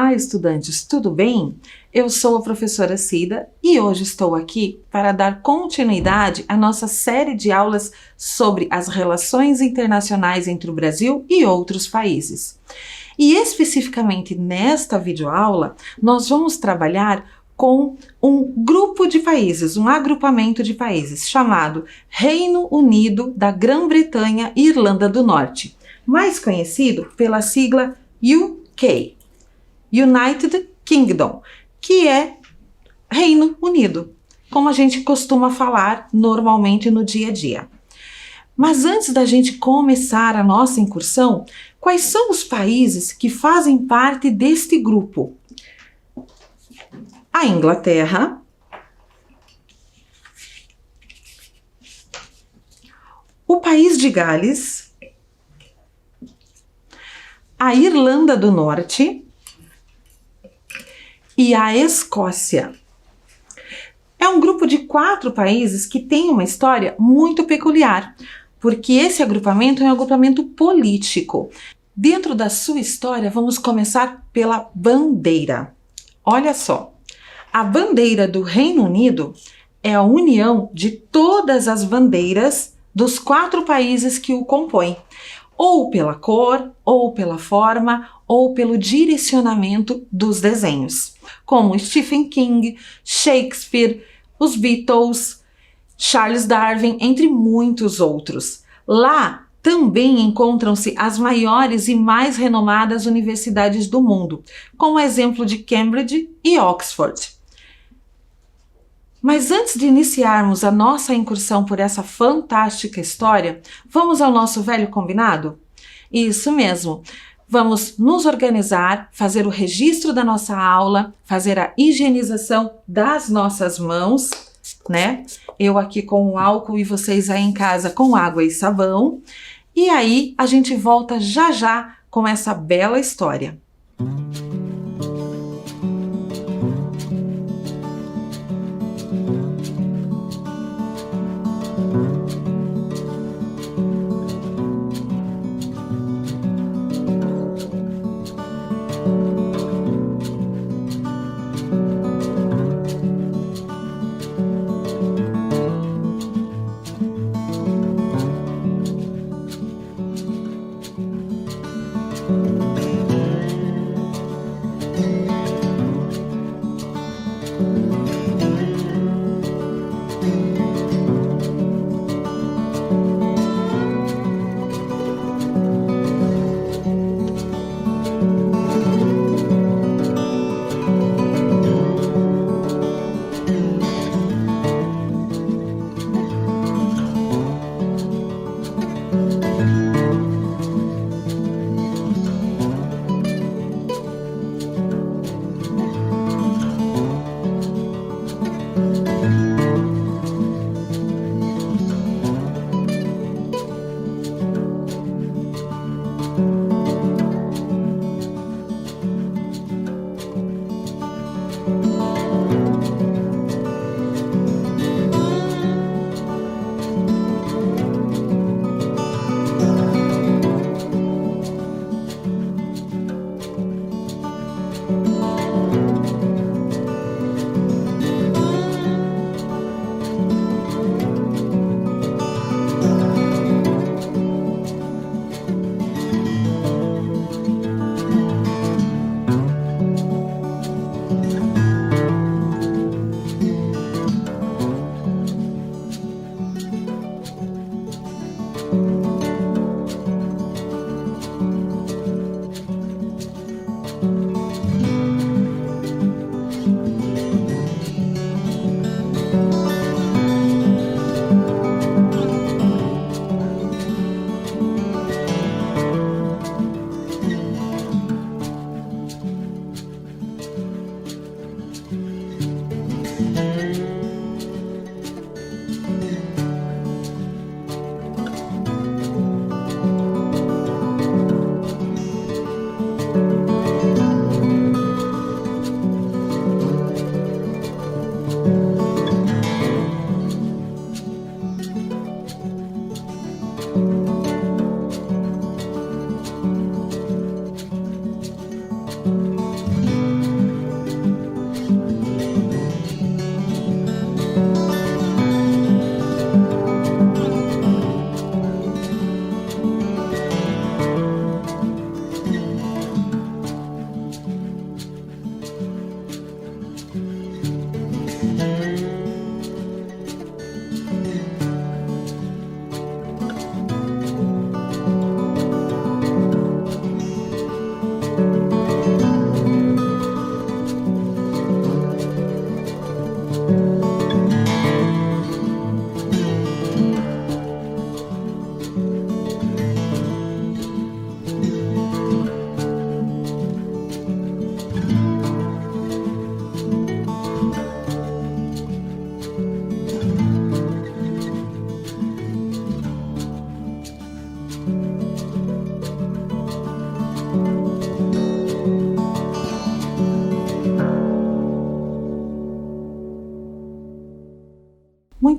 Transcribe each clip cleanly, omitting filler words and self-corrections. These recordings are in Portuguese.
Olá, estudantes, tudo bem? Eu sou a professora Cida e hoje estou aqui para dar continuidade à nossa série de aulas sobre as relações internacionais entre o Brasil e outros países. E especificamente nesta videoaula, nós vamos trabalhar com um grupo de países, um agrupamento de países chamado Reino Unido da Grã-Bretanha e Irlanda do Norte, mais conhecido pela sigla UK. United Kingdom, que é Reino Unido, como a gente costuma falar normalmente no dia a dia. Mas antes da gente começar a nossa incursão, quais são os países que fazem parte deste grupo? A Inglaterra, o país de Gales, a Irlanda do Norte e a Escócia. É um grupo de 4 países que tem uma história muito peculiar, porque esse agrupamento é um agrupamento político. Dentro da sua história, vamos começar pela bandeira. Olha só, a bandeira do Reino Unido é a união de todas as bandeiras dos 4 países que o compõem, ou pela cor, ou pela forma, ou pelo direcionamento dos desenhos, como Stephen King, Shakespeare, os Beatles, Charles Darwin, entre muitos outros. Lá também encontram-se as maiores e mais renomadas universidades do mundo, como exemplo de Cambridge e Oxford. Mas antes de iniciarmos a nossa incursão por essa fantástica história, vamos ao nosso velho combinado? Isso mesmo! Vamos nos organizar, fazer o registro da nossa aula, fazer a higienização das nossas mãos, né? Eu aqui com o álcool e vocês aí em casa com água e sabão. E aí a gente volta já já com essa bela história.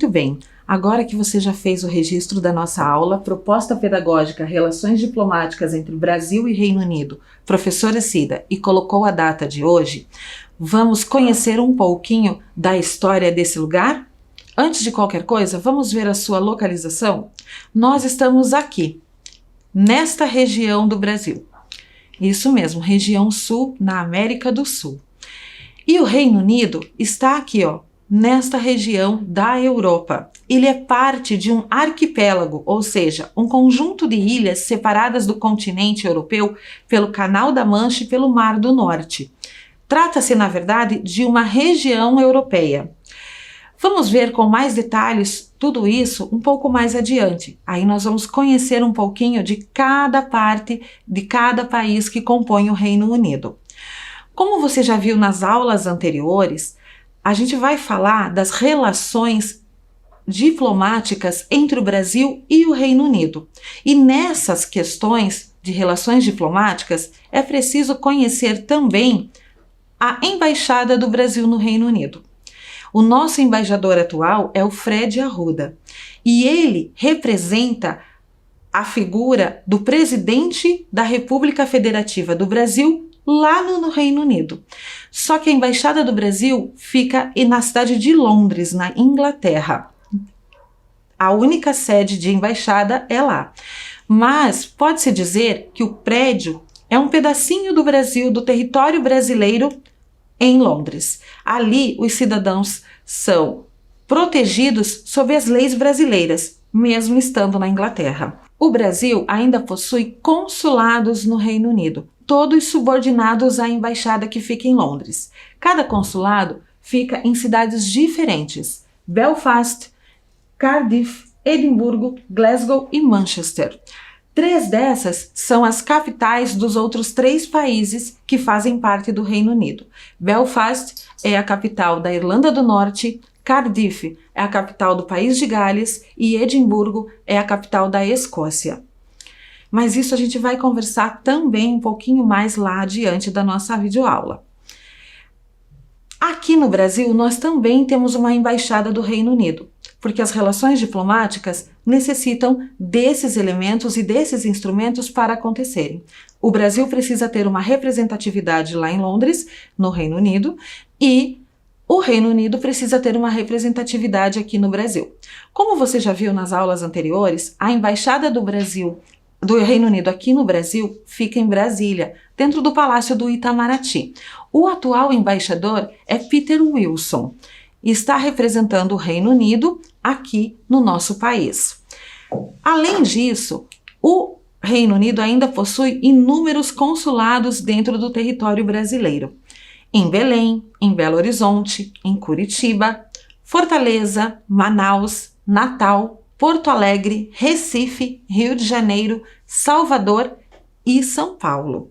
Muito bem, agora que você já fez o registro da nossa aula, Proposta Pedagógica Relações Diplomáticas entre Brasil e Reino Unido, professora Cida, e colocou a data de hoje, vamos conhecer um pouquinho da história desse lugar? Antes de qualquer coisa, vamos ver a sua localização? Nós estamos aqui, nesta região do Brasil. Isso mesmo, região sul, na América do Sul. E o Reino Unido está aqui, ó, nesta região da Europa. Ele é parte de um arquipélago, ou seja, um conjunto de ilhas separadas do continente europeu pelo Canal da Mancha e pelo Mar do Norte. Trata-se, na verdade, de uma região europeia. Vamos ver com mais detalhes tudo isso um pouco mais adiante. Aí nós vamos conhecer um pouquinho de cada parte, de cada país que compõe o Reino Unido. Como você já viu nas aulas anteriores, a gente vai falar das relações diplomáticas entre o Brasil e o Reino Unido. E nessas questões de relações diplomáticas, é preciso conhecer também a Embaixada do Brasil no Reino Unido. O nosso embaixador atual é o Fred Arruda e ele representa a figura do presidente da República Federativa do Brasil lá no Reino Unido. Só que a Embaixada do Brasil fica na cidade de Londres, na Inglaterra. A única sede de embaixada é lá. Mas pode-se dizer que o prédio é um pedacinho do Brasil, do território brasileiro, em Londres. Ali, os cidadãos são protegidos sob as leis brasileiras, mesmo estando na Inglaterra. O Brasil ainda possui consulados no Reino Unido, todos subordinados à embaixada que fica em Londres. Cada consulado fica em cidades diferentes: Belfast, Cardiff, Edimburgo, Glasgow e Manchester. 3 dessas são as capitais dos outros 3 países que fazem parte do Reino Unido. Belfast é a capital da Irlanda do Norte, Cardiff é a capital do País de Gales e Edimburgo é a capital da Escócia. Mas isso a gente vai conversar também um pouquinho mais lá adiante da nossa videoaula. Aqui no Brasil, nós também temos uma embaixada do Reino Unido, porque as relações diplomáticas necessitam desses elementos e desses instrumentos para acontecerem. O Brasil precisa ter uma representatividade lá em Londres, no Reino Unido, e o Reino Unido precisa ter uma representatividade aqui no Brasil. Como você já viu nas aulas anteriores, a embaixada do Reino Unido aqui no Brasil fica em Brasília, dentro do Palácio do Itamaraty. O atual embaixador é Peter Wilson e está representando o Reino Unido aqui no nosso país. Além disso, o Reino Unido ainda possui inúmeros consulados dentro do território brasileiro. Em Belém, em Belo Horizonte, em Curitiba, Fortaleza, Manaus, Natal, Porto Alegre, Recife, Rio de Janeiro, Salvador e São Paulo.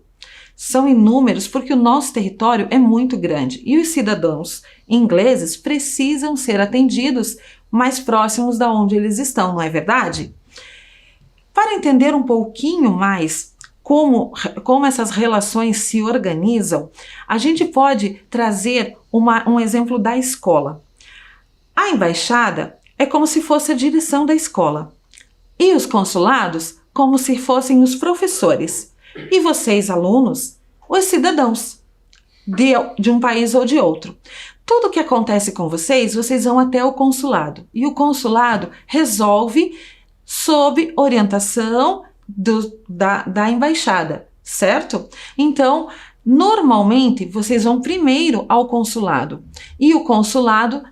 São inúmeros porque o nosso território é muito grande e os cidadãos ingleses precisam ser atendidos mais próximos da onde eles estão, não é verdade? Para entender um pouquinho mais como essas relações se organizam, a gente pode trazer um exemplo da escola. A embaixada é como se fosse a direção da escola e os consulados como se fossem os professores. E vocês, alunos, os cidadãos de um país ou de outro. Tudo que acontece com vocês, vocês vão até o consulado. E o consulado resolve sob orientação da embaixada, certo? Então, normalmente, vocês vão primeiro ao consulado. E o consulado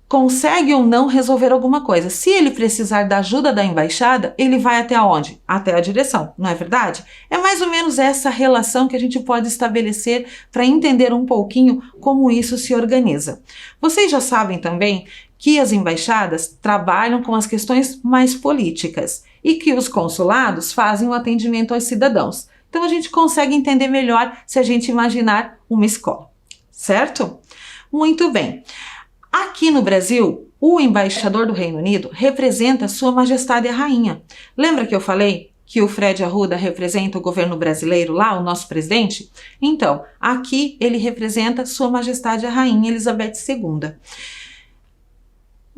consegue ou não resolver alguma coisa. Se ele precisar da ajuda da embaixada, ele vai até onde? Até a direção, não é verdade? É mais ou menos essa relação que a gente pode estabelecer para entender um pouquinho como isso se organiza. Vocês já sabem também que as embaixadas trabalham com as questões mais políticas e que os consulados fazem o atendimento aos cidadãos. Então a gente consegue entender melhor se a gente imaginar uma escola, certo? Muito bem. Aqui no Brasil, o embaixador do Reino Unido representa Sua Majestade a Rainha. Lembra que eu falei que o Fred Arruda representa o governo brasileiro lá, o nosso presidente? Então, aqui ele representa Sua Majestade a Rainha Elizabeth II.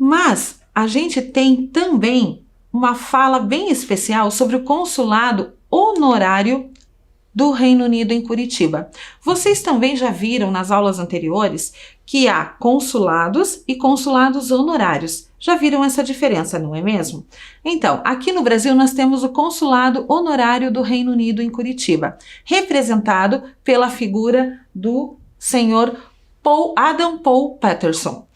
Mas a gente tem também uma fala bem especial sobre o consulado honorário do Reino Unido em Curitiba. Vocês também já viram nas aulas anteriores que há consulados e consulados honorários. Já viram essa diferença, não é mesmo? Então, aqui no Brasil nós temos o consulado honorário do Reino Unido em Curitiba, representado pela figura do senhor Adam Paul Patterson.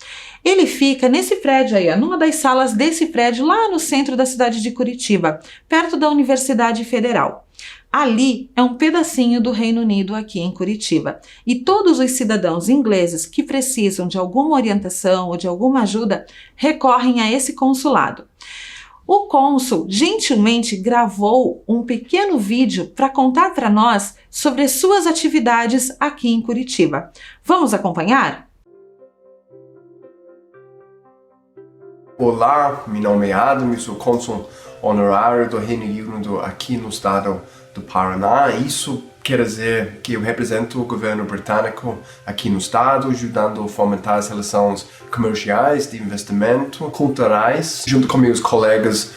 Ele fica nesse prédio aí, numa das salas desse prédio lá no centro da cidade de Curitiba, perto da Universidade Federal. Ali é um pedacinho do Reino Unido aqui em Curitiba e todos os cidadãos ingleses que precisam de alguma orientação ou de alguma ajuda recorrem a esse consulado. O cônsul gentilmente gravou um pequeno vídeo para contar para nós sobre suas atividades aqui em Curitiba. Vamos acompanhar? Olá, meu nome é Adam, eu sou cônsul honorário do Reino Unido aqui no estado do Paraná. Isso quer dizer que eu represento o governo britânico aqui no estado, ajudando a fomentar as relações comerciais, de investimento, culturais, junto com meus colegas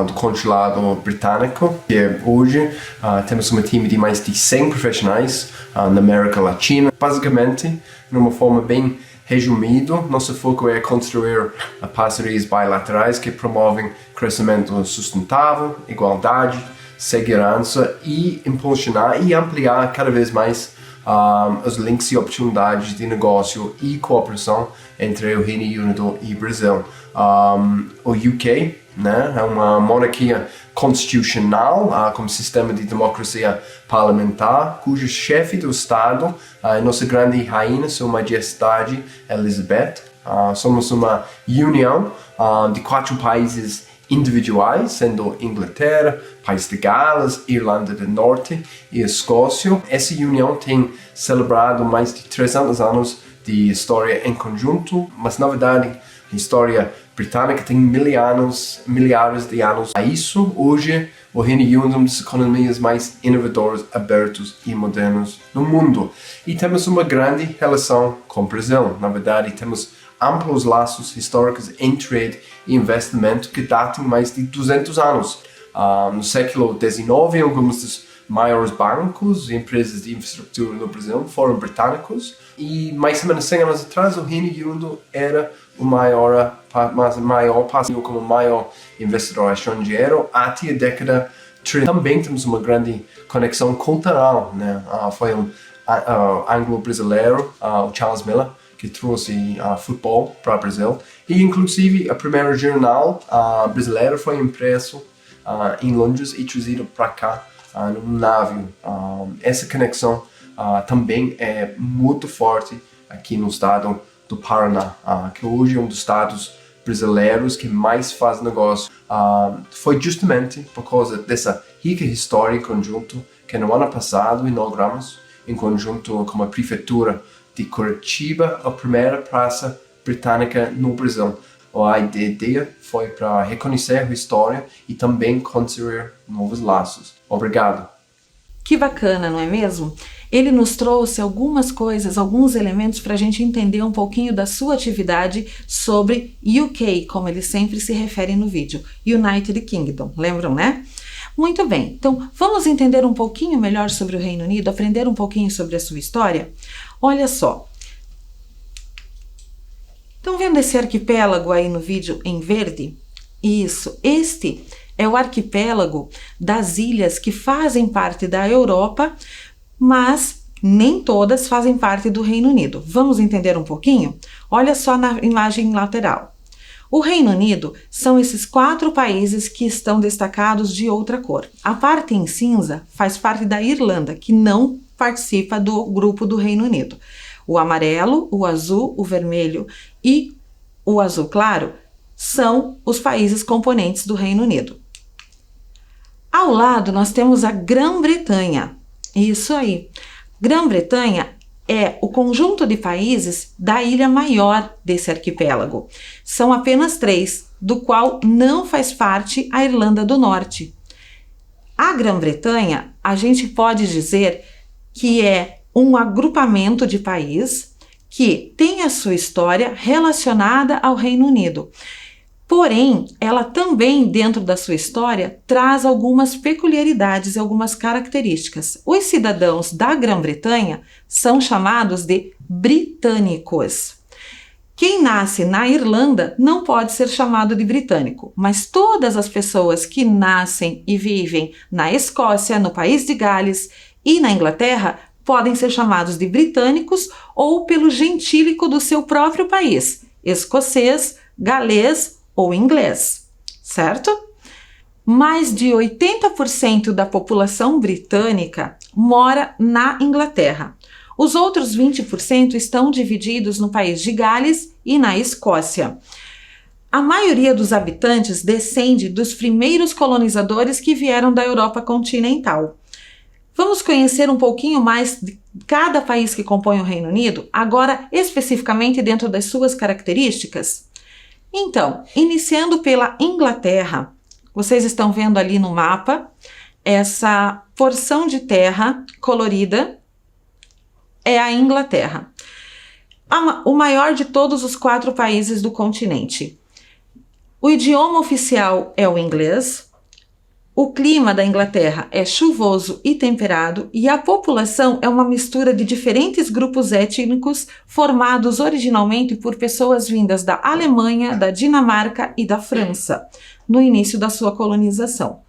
do consulado britânico. E hoje temos um time de mais de 100 profissionais na América Latina. Basicamente, de uma forma bem resumida, nosso foco é construir parcerias bilaterais que promovem crescimento sustentável, igualdade, segurança e impulsionar e ampliar cada vez mais os links e oportunidades de negócio e cooperação entre o Reino Unido e o Brasil. O UK, né, é uma monarquia constitucional com sistema de democracia parlamentar, cujo chefe do Estado é nossa grande rainha, Sua Majestade Elizabeth. Somos uma união de 4 países individuais, sendo Inglaterra, País de Gales, Irlanda do Norte e Escócia. Essa união tem celebrado mais de 300 anos de história em conjunto, mas na verdade a história britânica tem milhares de anos. A isso, hoje, o Reino Unido é uma das economias mais inovadoras, abertas e modernas no mundo. E temos uma grande relação com o Brasil. Na verdade, temos amplos laços históricos em trade e investimento que datam mais de 200 anos. No século XIX, alguns dos maiores bancos e empresas de infraestrutura no Brasil foram britânicos, e mais ou menos 100 anos atrás o Reino Unido era o maior parceiro, como o maior investidor estrangeiro até a década de 30. Também temos uma grande conexão cultural, né? Foi um anglo-brasileiro, o Charles Miller, que trouxe futebol para o Brasil, e inclusive a primeira jornal brasileira foi impresso em Londres e trazido para cá num navio. Essa conexão também é muito forte aqui no estado do Paraná, que hoje é um dos estados brasileiros que mais faz negócio. Foi justamente por causa dessa rica história em conjunto que no ano passado inauguramos, em conjunto com a prefeitura de Curitiba, a primeira praça britânica no Brasil. A ideia foi para reconhecer a história e também construir novos laços. Obrigado. Que bacana, não é mesmo? Ele nos trouxe algumas coisas, alguns elementos para a gente entender um pouquinho da sua atividade sobre UK, como ele sempre se refere no vídeo, United Kingdom, lembram, né? Muito bem, então vamos entender um pouquinho melhor sobre o Reino Unido, aprender um pouquinho sobre a sua história? Olha só. Estão vendo esse arquipélago aí no vídeo em verde? Isso, este é o arquipélago das ilhas que fazem parte da Europa, mas nem todas fazem parte do Reino Unido. Vamos entender um pouquinho? Olha só na imagem lateral. O Reino Unido são esses 4 países que estão destacados de outra cor. A parte em cinza faz parte da Irlanda, que não participa do grupo do Reino Unido. O amarelo, o azul, o vermelho e o azul claro são os países componentes do Reino Unido. Ao lado nós temos a Grã-Bretanha. Isso aí. Grã-Bretanha é o conjunto de países da ilha maior desse arquipélago. São apenas 3, do qual não faz parte a Irlanda do Norte. A Grã-Bretanha, a gente pode dizer que é um agrupamento de países que tem a sua história relacionada ao Reino Unido. Porém, ela também, dentro da sua história, traz algumas peculiaridades e algumas características. Os cidadãos da Grã-Bretanha são chamados de britânicos. Quem nasce na Irlanda não pode ser chamado de britânico, mas todas as pessoas que nascem e vivem na Escócia, no País de Gales e na Inglaterra podem ser chamados de britânicos ou pelo gentílico do seu próprio país, escocês, galês ou inglês, certo? Mais de 80% da população britânica mora na Inglaterra. Os outros 20% estão divididos no País de Gales e na Escócia. A maioria dos habitantes descende dos primeiros colonizadores que vieram da Europa continental. Vamos conhecer um pouquinho mais de cada país que compõe o Reino Unido, agora especificamente dentro das suas características? Então, iniciando pela Inglaterra, vocês estão vendo ali no mapa essa porção de terra colorida é a Inglaterra, o maior de todos os 4 países do continente. O idioma oficial é o inglês. O clima da Inglaterra é chuvoso e temperado e a população é uma mistura de diferentes grupos étnicos formados originalmente por pessoas vindas da Alemanha, da Dinamarca e da França, no início da sua colonização.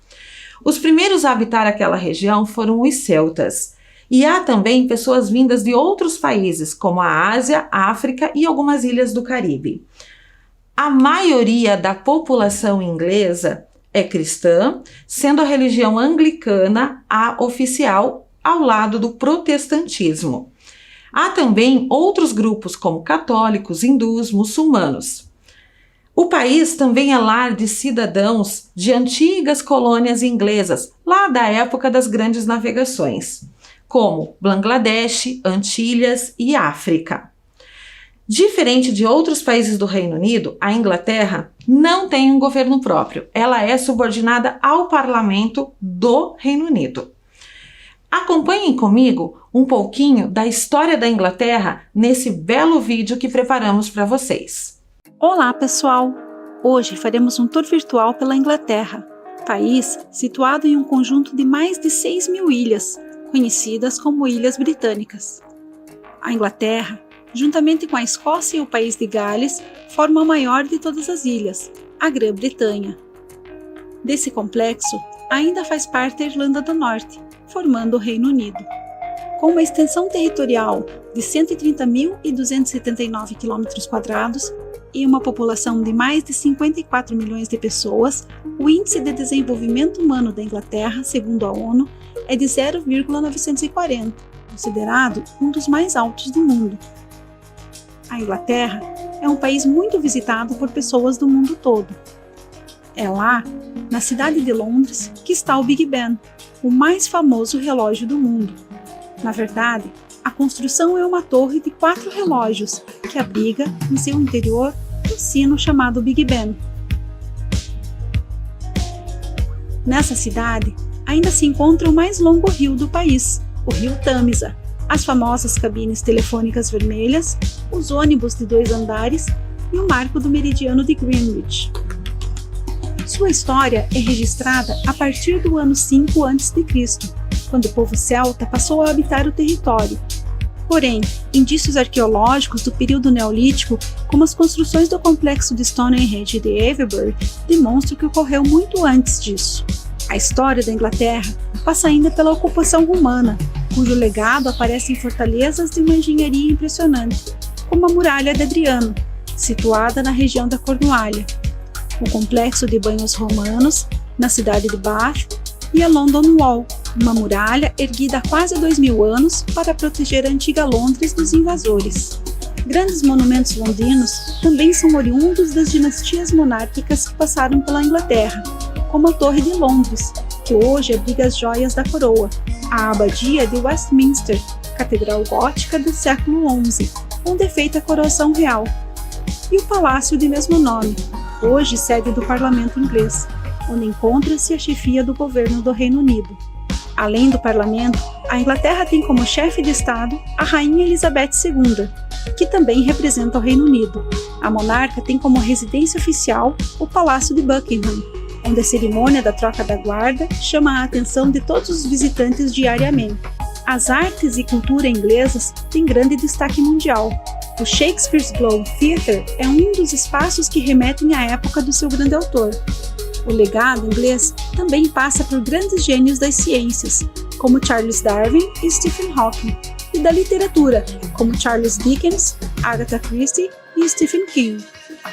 Os primeiros a habitar aquela região foram os celtas. E há também pessoas vindas de outros países, como a Ásia, a África e algumas ilhas do Caribe. A maioria da população inglesa é cristã, sendo a religião anglicana a oficial ao lado do protestantismo. Há também outros grupos como católicos, hindus, muçulmanos. O país também é lar de cidadãos de antigas colônias inglesas, lá da época das grandes navegações, como Bangladesh, Antilhas e África. Diferente de outros países do Reino Unido, a Inglaterra não tem um governo próprio. Ela é subordinada ao parlamento do Reino Unido. Acompanhem comigo um pouquinho da história da Inglaterra nesse belo vídeo que preparamos para vocês. Olá, pessoal! Hoje faremos um tour virtual pela Inglaterra, país situado em um conjunto de mais de 6.000 ilhas, conhecidas como Ilhas Britânicas. A Inglaterra, juntamente com a Escócia e o País de Gales, forma a maior de todas as ilhas, a Grã-Bretanha. Desse complexo, ainda faz parte a Irlanda do Norte, formando o Reino Unido. Com uma extensão territorial de 130.279 km² e uma população de mais de 54 milhões de pessoas, o Índice de Desenvolvimento Humano da Inglaterra, segundo a ONU, é de 0,940, considerado um dos mais altos do mundo. A Inglaterra é um país muito visitado por pessoas do mundo todo. É lá, na cidade de Londres, que está o Big Ben, o mais famoso relógio do mundo. Na verdade, a construção é uma torre de 4 relógios que abriga em seu interior um sino chamado Big Ben. Nessa cidade, ainda se encontra o mais longo rio do país, o rio Tâmisa, as famosas cabines telefônicas vermelhas, os ônibus de 2 andares e o marco do meridiano de Greenwich. Sua história é registrada a partir do ano 5 a.C., quando o povo celta passou a habitar o território. Porém, indícios arqueológicos do período neolítico, como as construções do complexo de Stonehenge e de Avebury, demonstram que ocorreu muito antes disso. A história da Inglaterra passa ainda pela ocupação romana, cujo legado aparece em fortalezas de uma engenharia impressionante, como a Muralha de Adriano, situada na região da Cornualha, o complexo de banhos romanos, na cidade de Bath, e a London Wall, uma muralha erguida há quase 2.000 anos para proteger a antiga Londres dos invasores. Grandes monumentos londinos também são oriundos das dinastias monárquicas que passaram pela Inglaterra, como a Torre de Londres, que hoje abriga as joias da coroa, a Abadia de Westminster, catedral gótica do século XI, onde é feita a coroação real, e o Palácio de mesmo nome, hoje sede do Parlamento inglês, onde encontra-se a chefia do governo do Reino Unido. Além do parlamento, a Inglaterra tem como chefe de Estado a Rainha Elizabeth II, que também representa o Reino Unido. A monarca tem como residência oficial o Palácio de Buckingham, onde a cerimônia da troca da guarda chama a atenção de todos os visitantes diariamente. As artes e cultura inglesas têm grande destaque mundial. O Shakespeare's Globe Theatre é um dos espaços que remetem à época do seu grande autor. O legado inglês também passa por grandes gênios das ciências, como Charles Darwin e Stephen Hawking, e da literatura, como Charles Dickens, Agatha Christie e Stephen King.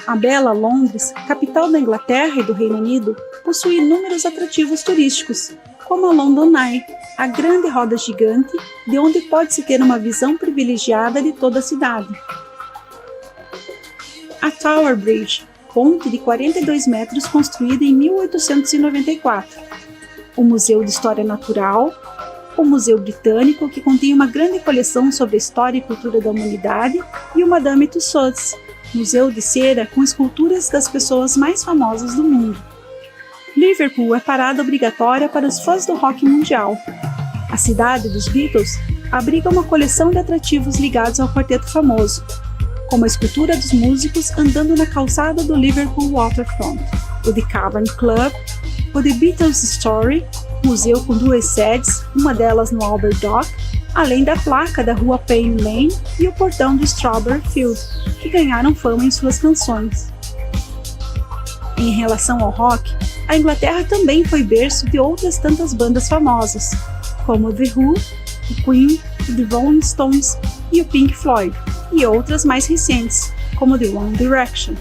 A bela Londres, capital da Inglaterra e do Reino Unido, possui inúmeros atrativos turísticos, como a London Eye, a grande roda gigante, de onde pode-se ter uma visão privilegiada de toda a cidade. A Tower Bridge, ponte de 42 metros construída em 1894. O Museu de História Natural, o Museu Britânico, que contém uma grande coleção sobre a história e cultura da humanidade, e o Madame Tussauds, museu de cera com esculturas das pessoas mais famosas do mundo. Liverpool é parada obrigatória para os fãs do rock mundial. A cidade dos Beatles abriga uma coleção de atrativos ligados ao quarteto famoso, como a escultura dos músicos andando na calçada do Liverpool Waterfront, o The Cavern Club, o The Beatles Story, museu com 2 sedes, uma delas no Albert Dock, além da placa da rua Penny Lane e o portão do Strawberry Field, que ganharam fama em suas canções. Em relação ao rock, a Inglaterra também foi berço de outras tantas bandas famosas, como The Who, o Queen, The Rolling Stones e o Pink Floyd, e outras mais recentes, como The One Direction.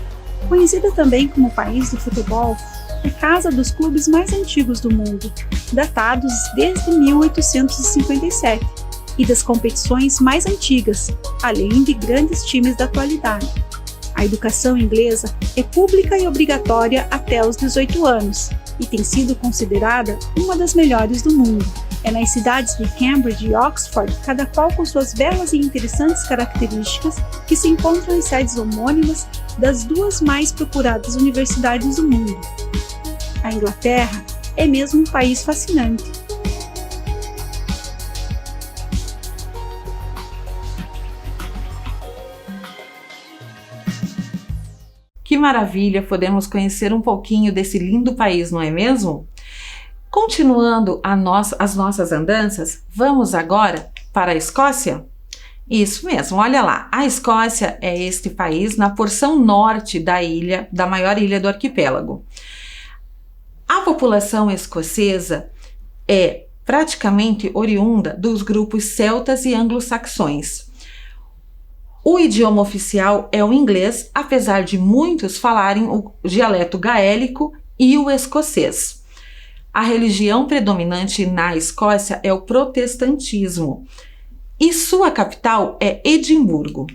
Conhecida também como país do futebol, é casa dos clubes mais antigos do mundo, datados desde 1857, e das competições mais antigas, além de grandes times da atualidade. A educação inglesa é pública e obrigatória até os 18 anos, e tem sido considerada uma das melhores do mundo. É nas cidades de Cambridge e Oxford, cada qual com suas belas e interessantes características, que se encontram as sedes homônimas das 2 mais procuradas universidades do mundo. A Inglaterra é mesmo um país fascinante. Que maravilha podemos conhecer um pouquinho desse lindo país, não é mesmo? Continuando as nossas andanças, vamos agora para a Escócia? Isso mesmo, olha lá, a Escócia é este país na porção norte da maior ilha do arquipélago. A população escocesa é praticamente oriunda dos grupos celtas e anglo-saxões. O idioma oficial é o inglês, apesar de muitos falarem o dialeto gaélico e o escocês. A religião predominante na Escócia é o protestantismo e sua capital é Edimburgo.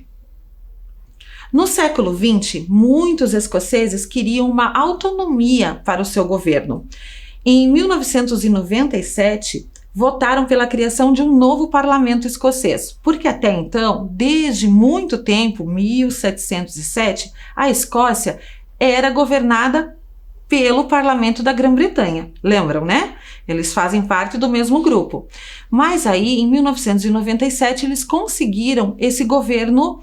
No século XX, muitos escoceses queriam uma autonomia para o seu governo. Em 1997, votaram pela criação de um novo parlamento escocês, porque até então, desde muito tempo, 1707, a Escócia era governada pelo parlamento da Grã-Bretanha. Lembram, né? Eles fazem parte do mesmo grupo. Mas aí, em 1997, eles conseguiram esse governo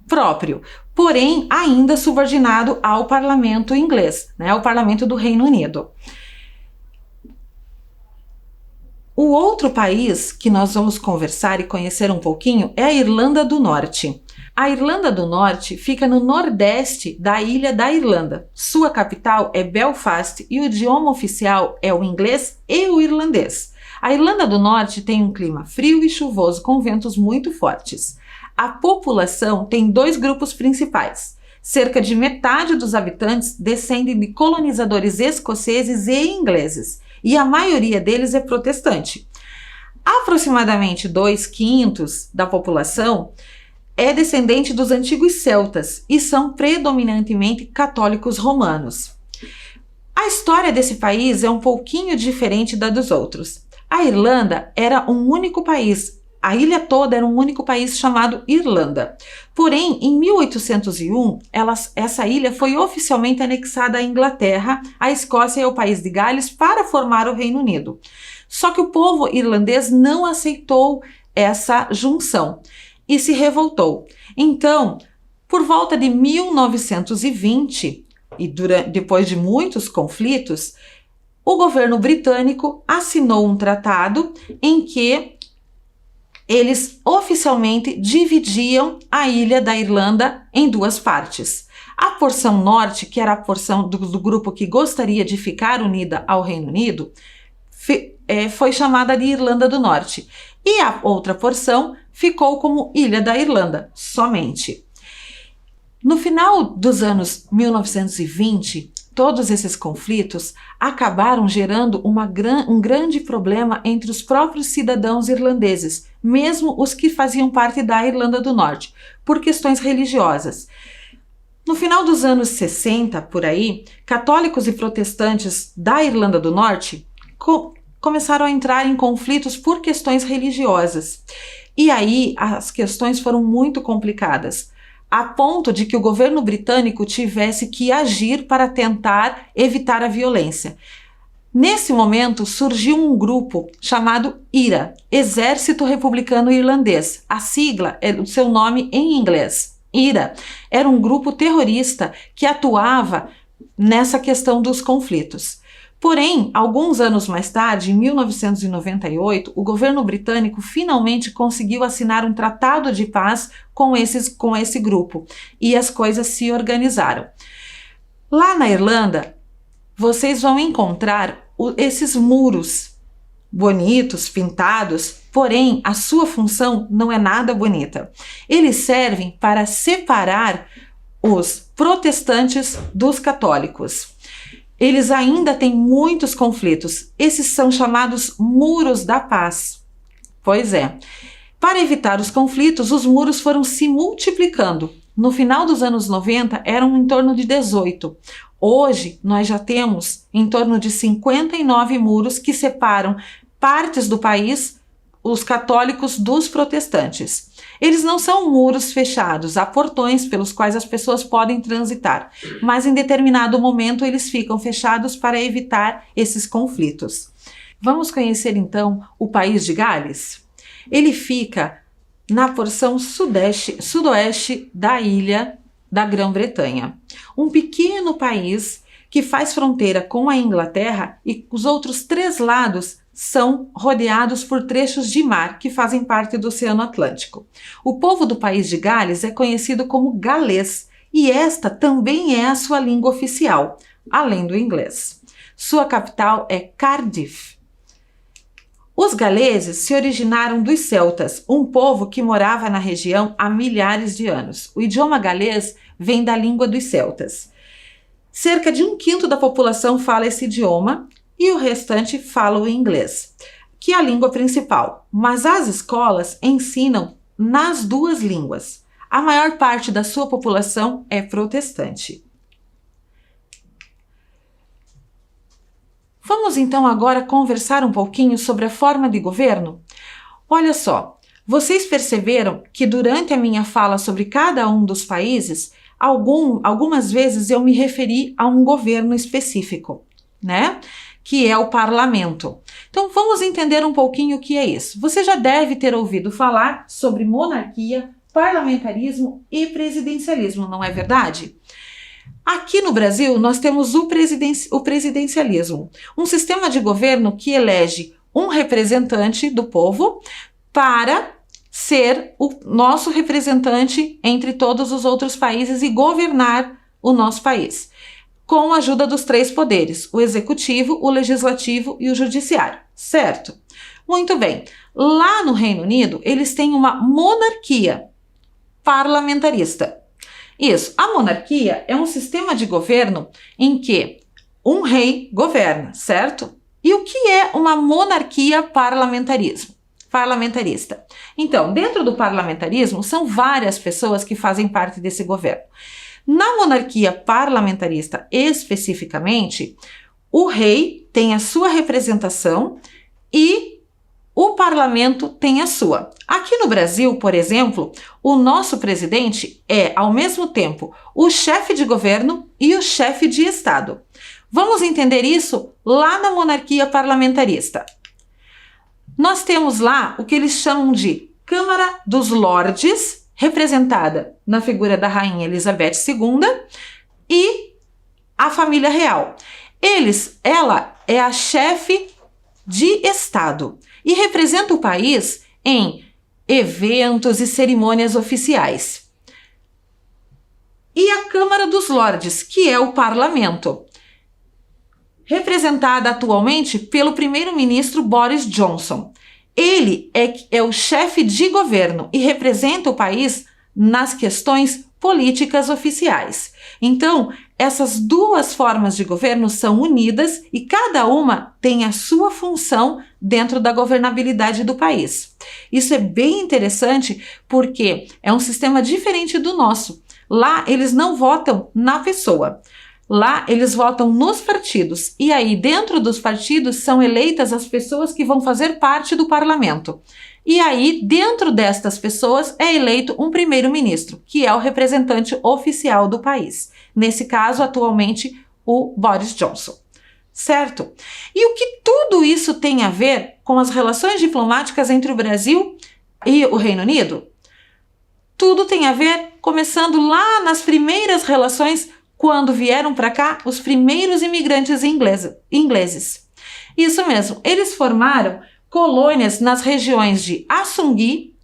próprio, porém ainda subordinado ao parlamento inglês, né? Ao parlamento do Reino Unido. O outro país que nós vamos conversar e conhecer um pouquinho é a Irlanda do Norte. A Irlanda do Norte fica no nordeste da ilha da Irlanda. Sua capital é Belfast e o idioma oficial é o inglês e o irlandês. A Irlanda do Norte tem um clima frio e chuvoso com ventos muito fortes. A população tem 2 grupos principais. Cerca de metade dos habitantes descendem de colonizadores escoceses e ingleses, e a maioria deles é protestante. Aproximadamente 2/5 da população é descendente dos antigos celtas e são predominantemente católicos romanos. A história desse país é um pouquinho diferente da dos outros. A Irlanda era um único país. A ilha toda era um único país chamado Irlanda. Porém, em 1801, essa ilha foi oficialmente anexada à Inglaterra, à Escócia e ao país de Gales para formar o Reino Unido. Só que o povo irlandês não aceitou essa junção. e se revoltou. Então, por volta de 1920, e depois de muitos conflitos, o governo britânico assinou um tratado em que eles oficialmente dividiam a ilha da Irlanda em duas partes. A porção norte, que era a porção do grupo que gostaria de ficar unida ao Reino Unido, foi chamada de Irlanda do Norte. E a outra porção ficou como Ilha da Irlanda, somente. No final dos anos 1920, todos esses conflitos acabaram gerando um grande problema entre os próprios cidadãos irlandeses, mesmo os que faziam parte da Irlanda do Norte, por questões religiosas. No final dos anos 60, por aí, católicos e protestantes da Irlanda do Norte começaram a entrar em conflitos por questões religiosas. E aí as questões foram muito complicadas, a ponto de que o governo britânico tivesse que agir para tentar evitar a violência. Nesse momento surgiu um grupo chamado IRA, Exército Republicano Irlandês. A sigla é o seu nome em inglês. IRA era um grupo terrorista que atuava nessa questão dos conflitos. Porém, alguns anos mais tarde, em 1998, o governo britânico finalmente conseguiu assinar um tratado de paz com esse grupo e as coisas se organizaram. Lá na Irlanda, vocês vão encontrar esses muros bonitos, pintados, porém a sua função não é nada bonita. Eles servem para separar os protestantes dos católicos. Eles ainda têm muitos conflitos. Esses são chamados muros da paz. Pois é. Para evitar os conflitos, os muros foram se multiplicando. No final dos anos 90, eram em torno de 18. Hoje, nós já temos em torno de 59 muros que separam partes do país, os católicos dos protestantes. Eles não são muros fechados, há portões pelos quais as pessoas podem transitar, mas em determinado momento eles ficam fechados para evitar esses conflitos. Vamos conhecer então o país de Gales? Ele fica na porção sudoeste da ilha da Grã-Bretanha, um pequeno país que faz fronteira com a Inglaterra e os outros 3 lados são rodeados por trechos de mar que fazem parte do Oceano Atlântico. O povo do país de Gales é conhecido como galês e esta também é a sua língua oficial, além do inglês. Sua capital é Cardiff. Os galeses se originaram dos celtas, um povo que morava na região há milhares de anos. O idioma galês vem da língua dos celtas. Cerca de 1/5 da população fala esse idioma e o restante fala o inglês, que é a língua principal. Mas as escolas ensinam nas 2 línguas. A maior parte da sua população é protestante. Vamos então agora conversar um pouquinho sobre a forma de governo? Olha só, vocês perceberam que durante a minha fala sobre cada um dos países, algumas vezes eu me referi a um governo específico, né? Que é o parlamento. Então vamos entender um pouquinho o que é isso. Você já deve ter ouvido falar sobre monarquia, parlamentarismo e presidencialismo, não é verdade? Aqui no Brasil nós temos o presidencialismo, um sistema de governo que elege um representante do povo para ser o nosso representante entre todos os outros países e governar o nosso país, com a ajuda dos 3 poderes, o executivo, o legislativo e o judiciário, certo? Muito bem. Lá no Reino Unido, eles têm uma monarquia parlamentarista. Isso, a monarquia é um sistema de governo em que um rei governa, certo? E o que é uma monarquia parlamentarista? Então, dentro do parlamentarismo, são várias pessoas que fazem parte desse governo. Na monarquia parlamentarista, especificamente, o rei tem a sua representação e o parlamento tem a sua. Aqui no Brasil, por exemplo, o nosso presidente é, ao mesmo tempo, o chefe de governo e o chefe de Estado. Vamos entender isso lá na monarquia parlamentarista. Nós temos lá o que eles chamam de Câmara dos Lordes, representada na figura da Rainha Elizabeth II, e a família real. Ela é a chefe de Estado e representa o país em eventos e cerimônias oficiais. E a Câmara dos Lordes, que é o parlamento, representada atualmente pelo primeiro-ministro Boris Johnson. Ele é o chefe de governo e representa o país nas questões políticas oficiais. Então, essas duas formas de governo são unidas e cada uma tem a sua função dentro da governabilidade do país. Isso é bem interessante porque é um sistema diferente do nosso. Lá, eles não votam na pessoa. Lá, eles votam nos partidos. E aí, dentro dos partidos, são eleitas as pessoas que vão fazer parte do parlamento. E aí, dentro destas pessoas, é eleito um primeiro-ministro, que é o representante oficial do país. Nesse caso, atualmente, o Boris Johnson. Certo? E o que tudo isso tem a ver com as relações diplomáticas entre o Brasil e o Reino Unido? Tudo tem a ver, começando lá nas primeiras relações, quando vieram para cá os primeiros imigrantes ingleses. Isso mesmo, eles formaram colônias nas regiões de Açungui,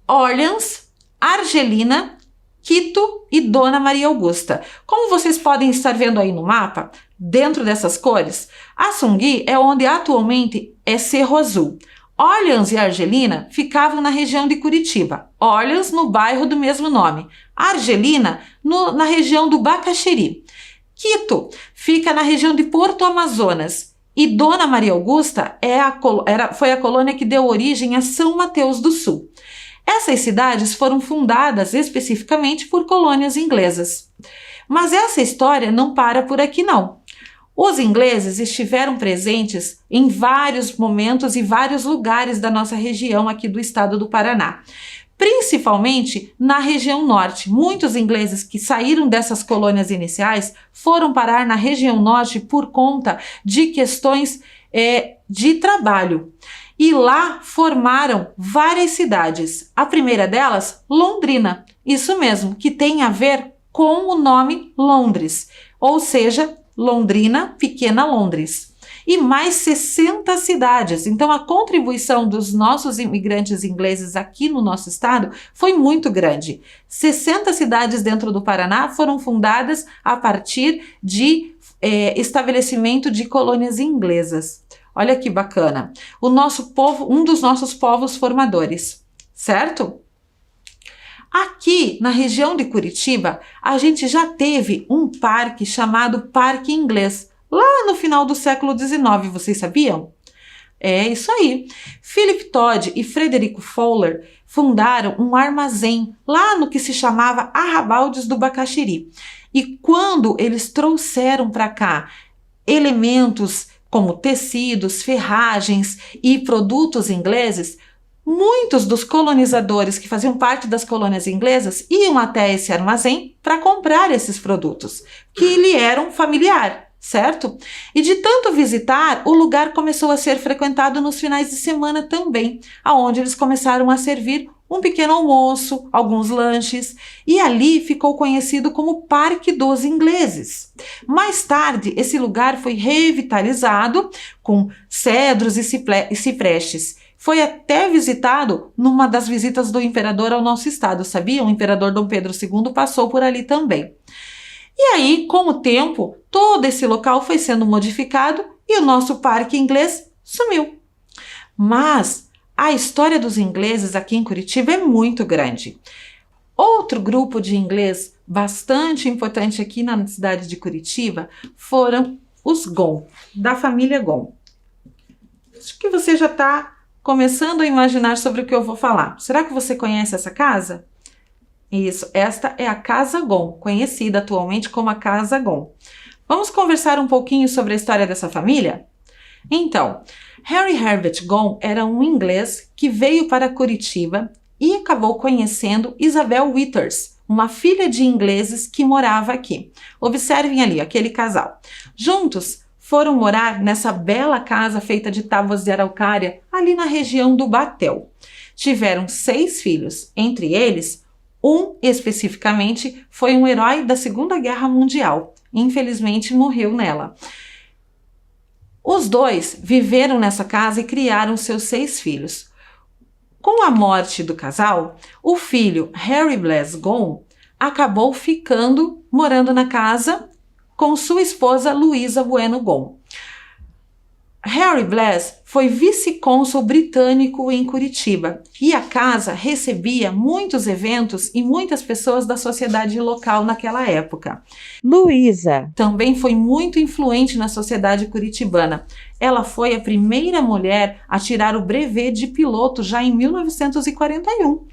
Orleans, Argelina, Quito e Dona Maria Augusta. Como vocês podem estar vendo aí no mapa, dentro dessas cores, Açungui é onde atualmente é Cerro Azul. Orleans e Argelina ficavam na região de Curitiba. Orleans no bairro do mesmo nome. Argelina na região do Bacaxeri. Quito fica na região de Porto Amazonas. E Dona Maria Augusta foi a colônia que deu origem a São Mateus do Sul. Essas cidades foram fundadas especificamente por colônias inglesas. Mas essa história não para por aqui não. Os ingleses estiveram presentes em vários momentos e vários lugares da nossa região aqui do estado do Paraná. Principalmente na região norte. Muitos ingleses que saíram dessas colônias iniciais foram parar na região norte por conta de questões de trabalho. E lá formaram várias cidades. A primeira delas, Londrina. Isso mesmo, que tem a ver com o nome Londres. Ou seja, Londrina, Pequena Londres. E mais 60 cidades. Então, a contribuição dos nossos imigrantes ingleses aqui no nosso estado foi muito grande. 60 cidades dentro do Paraná foram fundadas a partir de estabelecimento de colônias inglesas. Olha que bacana. O nosso povo, um dos nossos povos formadores, certo? Aqui na região de Curitiba, a gente já teve um parque chamado Parque Inglês, lá no final do século XIX, vocês sabiam? É isso aí. Philip Todd e Frederico Fowler fundaram um armazém lá no que se chamava Arrabaldes do Bacaxeri. E quando eles trouxeram para cá elementos como tecidos, ferragens e produtos ingleses, muitos dos colonizadores que faziam parte das colônias inglesas iam até esse armazém para comprar esses produtos, que lhe eram familiar, certo? E de tanto visitar, o lugar começou a ser frequentado nos finais de semana também, aonde eles começaram a servir um pequeno almoço, alguns lanches, e ali ficou conhecido como Parque dos Ingleses. Mais tarde, esse lugar foi revitalizado com cedros e ciprestes. Foi até visitado numa das visitas do imperador ao nosso estado, sabia? O imperador Dom Pedro II passou por ali também. E aí, com o tempo, todo esse local foi sendo modificado e o nosso parque inglês sumiu. Mas a história dos ingleses aqui em Curitiba é muito grande. Outro grupo de inglês bastante importante aqui na cidade de Curitiba foram os Gon, da família Gon. Acho que você já está começando a imaginar sobre o que eu vou falar. Será que você conhece essa casa? Isso, esta é a Casa Gon, conhecida atualmente como a Casa Gon. Vamos conversar um pouquinho sobre a história dessa família? Então, Harry Herbert Gon era um inglês que veio para Curitiba e acabou conhecendo Isabel Withers, uma filha de ingleses que morava aqui. Observem ali, aquele casal. Juntos, foram morar nessa bela casa feita de tábuas de araucária, ali na região do Batel. Tiveram 6 filhos, entre eles, um especificamente foi um herói da Segunda Guerra Mundial. Infelizmente morreu nela. Os 2 viveram nessa casa e criaram seus 6 filhos. Com a morte do casal, o filho Harry Bless Gone acabou ficando morando na casa com sua esposa Luisa Bueno Gone. Harry Bless foi vice-cônsul britânico em Curitiba e a casa recebia muitos eventos e muitas pessoas da sociedade local naquela época. Luisa também foi muito influente na sociedade curitibana. Ela foi a primeira mulher a tirar o brevet de piloto já em 1941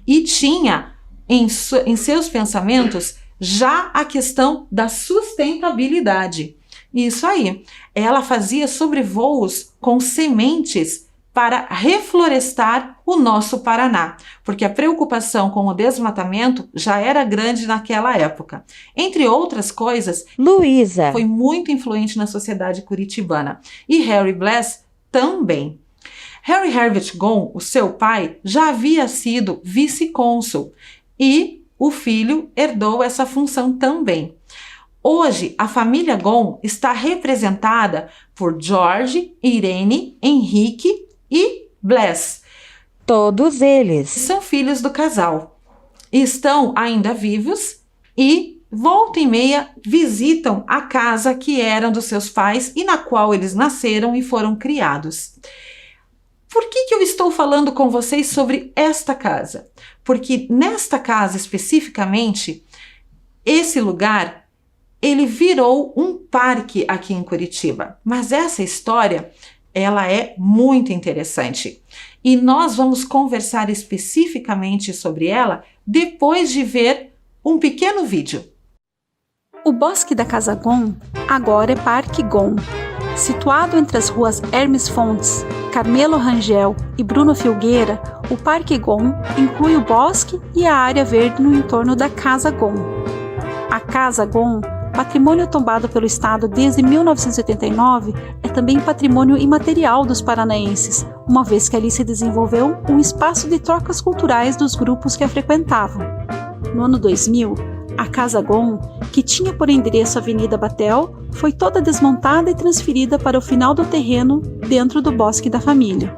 e tinha em seus pensamentos já a questão da sustentabilidade. Isso aí, ela fazia sobrevoos com sementes para reflorestar o nosso Paraná, porque a preocupação com o desmatamento já era grande naquela época. Entre outras coisas, Luisa foi muito influente na sociedade curitibana e Harry Bless também. Harry Herbert Gone, o seu pai, já havia sido vice-cônsul e o filho herdou essa função também. Hoje, a família Gone está representada por George, Irene, Henrique e Bless. Todos eles são filhos do casal. Estão ainda vivos e, volta e meia, visitam a casa que era dos seus pais e na qual eles nasceram e foram criados. Por que eu estou falando com vocês sobre esta casa? Porque nesta casa especificamente, esse lugar ele virou um parque aqui em Curitiba. Mas essa história, ela é muito interessante. E nós vamos conversar especificamente sobre ela depois de ver um pequeno vídeo. O Bosque da Casa Gone agora é Parque Gone. Situado entre as ruas Hermes Fontes, Carmelo Rangel e Bruno Filgueira, o Parque Gone inclui o bosque e a área verde no entorno da Casa Gone. A Casa Gone, patrimônio tombado pelo Estado desde 1989, é também patrimônio imaterial dos paranaenses, uma vez que ali se desenvolveu um espaço de trocas culturais dos grupos que a frequentavam. No ano 2000, a Casa Gone, que tinha por endereço a Avenida Batel, foi toda desmontada e transferida para o final do terreno dentro do Bosque da Família.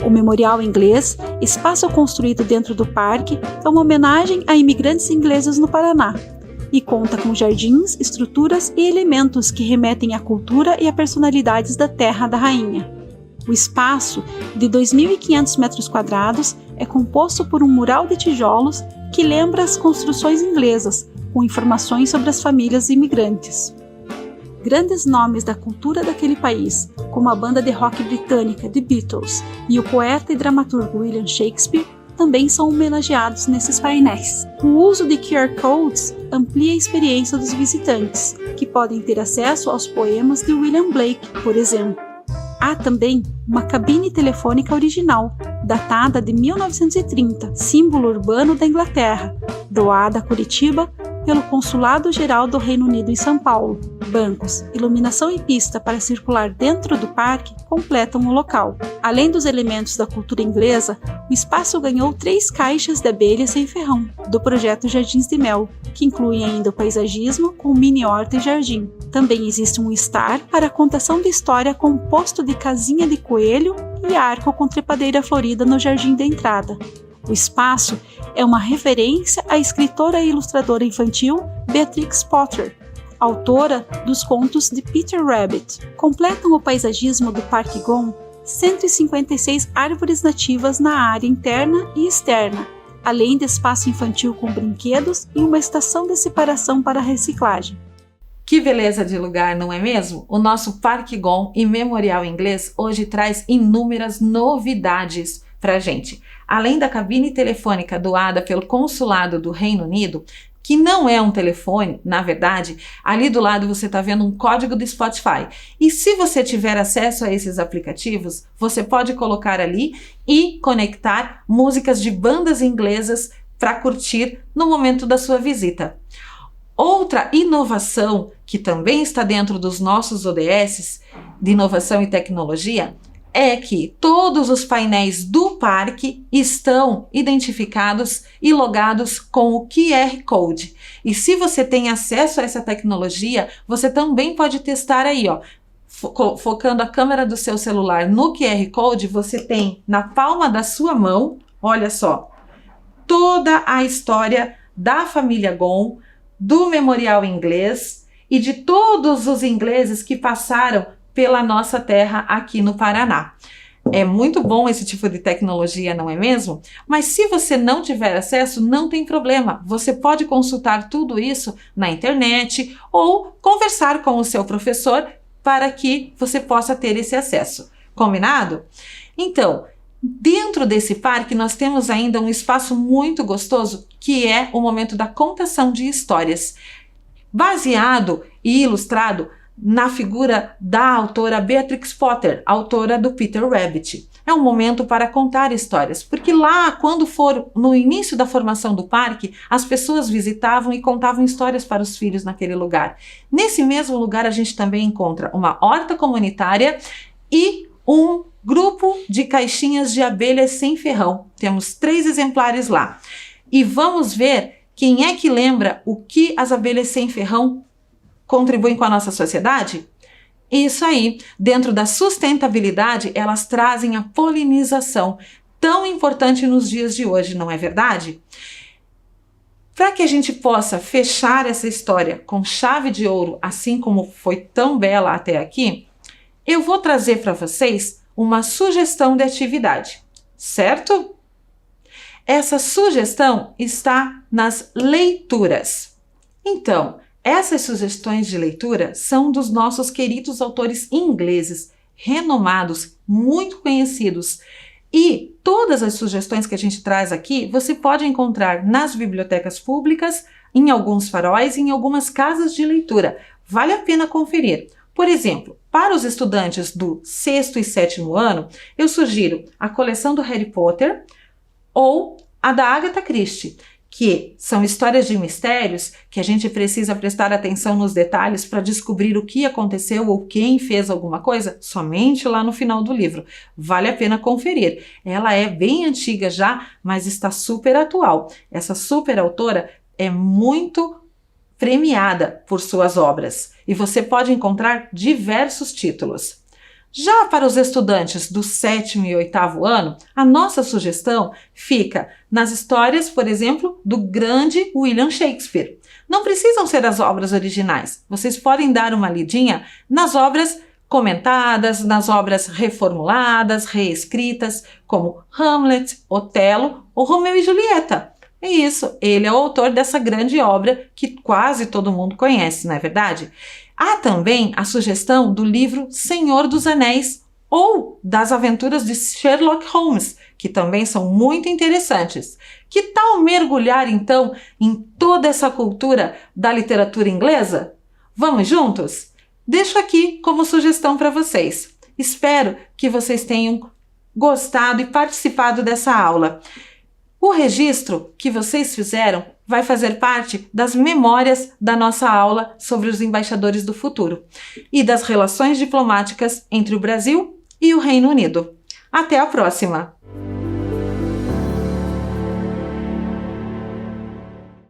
O Memorial Inglês, espaço construído dentro do parque, é uma homenagem a imigrantes ingleses no Paraná, e conta com jardins, estruturas e elementos que remetem à cultura e a personalidades da terra da rainha. O espaço, de 2.500 metros quadrados, é composto por um mural de tijolos que lembra as construções inglesas, com informações sobre as famílias imigrantes. Grandes nomes da cultura daquele país, como a banda de rock britânica The Beatles e o poeta e dramaturgo William Shakespeare, também são homenageados nesses painéis. O uso de QR Codes amplia a experiência dos visitantes, que podem ter acesso aos poemas de William Blake, por exemplo. Há também uma cabine telefônica original, datada de 1930, símbolo urbano da Inglaterra, doada a Curitiba pelo Consulado Geral do Reino Unido em São Paulo. Bancos, iluminação e pista para circular dentro do parque completam o local. Além dos elementos da cultura inglesa, o espaço ganhou 3 caixas de abelhas sem ferrão, do projeto Jardins de Mel, que incluem ainda o paisagismo com mini horta e jardim. Também existe um estar para a contação de história composto de casinha de coelho e arco com trepadeira florida no jardim da entrada. O espaço é uma referência à escritora e ilustradora infantil Beatrix Potter, autora dos contos de Peter Rabbit. Completam o paisagismo do Parque Gone 156 árvores nativas na área interna e externa, além de espaço infantil com brinquedos e uma estação de separação para reciclagem. Que beleza de lugar, não é mesmo? O nosso Parque Gone e Memorial Inglês hoje traz inúmeras novidades para a gente. Além da cabine telefônica doada pelo Consulado do Reino Unido, que não é um telefone, na verdade, ali do lado você está vendo um código do Spotify. E se você tiver acesso a esses aplicativos, você pode colocar ali e conectar músicas de bandas inglesas para curtir no momento da sua visita. Outra inovação que também está dentro dos nossos ODS de inovação e tecnologia é que todos os painéis do parque estão identificados e logados com o QR Code. E se você tem acesso a essa tecnologia, você também pode testar aí, ó. Focando a câmera do seu celular no QR Code, você tem na palma da sua mão, olha só, toda a história da família Gon, do Memorial Inglês e de todos os ingleses que passaram pela nossa terra aqui no Paraná. É muito bom esse tipo de tecnologia, não é mesmo? Mas se você não tiver acesso, não tem problema. Você pode consultar tudo isso na internet ou conversar com o seu professor para que você possa ter esse acesso. Combinado? Então, dentro desse parque nós temos ainda um espaço muito gostoso, que é o momento da contação de histórias, baseado e ilustrado na figura da autora Beatrix Potter, autora do Peter Rabbit. É um momento para contar histórias, porque lá, quando for no início da formação do parque, as pessoas visitavam e contavam histórias para os filhos naquele lugar. Nesse mesmo lugar, a gente também encontra uma horta comunitária e um grupo de caixinhas de abelhas sem ferrão. Temos 3 exemplares lá. E vamos ver quem é que lembra o que as abelhas sem ferrão contribuem com a nossa sociedade? Isso aí, dentro da sustentabilidade, elas trazem a polinização, tão importante nos dias de hoje, não é verdade? Para que a gente possa fechar essa história com chave de ouro, assim como foi tão bela até aqui, eu vou trazer para vocês uma sugestão de atividade, certo? Essa sugestão está nas leituras. Então, essas sugestões de leitura são dos nossos queridos autores ingleses, renomados, muito conhecidos. E todas as sugestões que a gente traz aqui, você pode encontrar nas bibliotecas públicas, em alguns faróis e em algumas casas de leitura. Vale a pena conferir. Por exemplo, para os estudantes do 6º e 7º ano, eu sugiro a coleção do Harry Potter ou a da Agatha Christie, que são histórias de mistérios que a gente precisa prestar atenção nos detalhes para descobrir o que aconteceu ou quem fez alguma coisa somente lá no final do livro. Vale a pena conferir. Ela é bem antiga já, mas está super atual. Essa super autora é muito premiada por suas obras e você pode encontrar diversos títulos. Já para os estudantes do 7º e 8º ano, a nossa sugestão fica nas histórias, por exemplo, do grande William Shakespeare. Não precisam ser as obras originais, vocês podem dar uma lidinha nas obras comentadas, nas obras reformuladas, reescritas, como Hamlet, Otelo ou Romeu e Julieta. É isso, ele é o autor dessa grande obra que quase todo mundo conhece, não é verdade? Há também a sugestão do livro Senhor dos Anéis ou das aventuras de Sherlock Holmes, que também são muito interessantes. Que tal mergulhar então em toda essa cultura da literatura inglesa? Vamos juntos? Deixo aqui como sugestão para vocês. Espero que vocês tenham gostado e participado dessa aula. O registro que vocês fizeram vai fazer parte das memórias da nossa aula sobre os embaixadores do futuro e das relações diplomáticas entre o Brasil e o Reino Unido. Até a próxima!